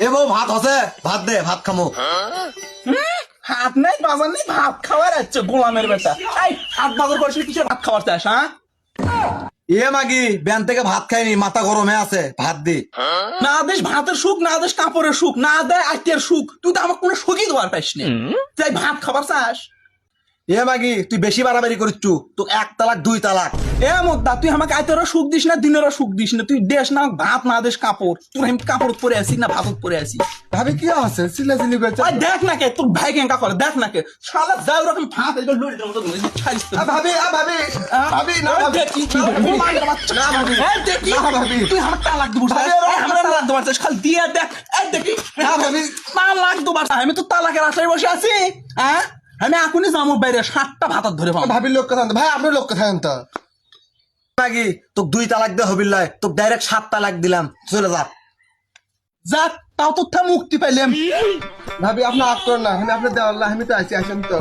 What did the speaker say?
এ বউ ভাত হসে, ভাত দে, ভাত খামো। হাত নাই বাজার নেই, ভাত খাওয়ার আছে গোলামের বেটা। এই হাত বাজার করছিস কিসের ভাত খাওয়ার চাস? হ্যাঁ এ মাগি ব্যান থেকে ভাত খাইনি, মাথা গরমে আছে, ভাত দি। না দেশ ভাতের সুখ, না দেশ কাপড়ের সুখ, না দেয় আত্মীয়ের সুখ, তুই তো আমার কোনো সুখই দেওয়ার পাইস নি। তুই ভাত খাবার চাস? এ মাগি তুই বেশি বাড়াবাড়ি করিচ্ছু, তো 1 তালাক 2 তালাক। এ মোদ্দা তুই আমাকে আইতেরও সুখ দিস না, দিনেরও সুখ দিস না। তুই দেশ না ভাত, না দেশ কাপড়। তোর আমি কাপড় পরে আছি না ভাতত পরে আছি? ভাবি কি আছে চিল্লাচিল্লি করছে? ওই দেখ না কে তোর ভাই কেঙ্কা করে, দেখ না কে শালা যাও রকম ভাত এগুলো লড়ির মতো ছাড়িস তো। ভাবি ভাবি ভাবি না ভাবি, দেখি না ভাবি, এই দেখি না ভাবি। তুই আমার তালাক দিব, আমার তালাক দেবার চাস? খালি দিয়ে দেখ। এই দেখি না ভাবি। তালাক দেবার চাই? আমি তো তালাকের আশায় বসে আছি। হ্যাঁ আমি এখনই যাবো বাইরে, 7টা ভাতার ধরে পাবো। ভাবির লোক কথা ভাই, আপনার লোক কথা তো মাগি তোকে 2 তালাক দে হবিল্লাই, তোকে ডাইরেক্ট 7 তালাক দিলাম, চলে যা। যাক তাও তো মুক্তি পাইলাম। ভাবি আপনি আপ করেন না, আমি আপনার দেওয়াল্লাহ, আমি তো আছি, আসেন তো।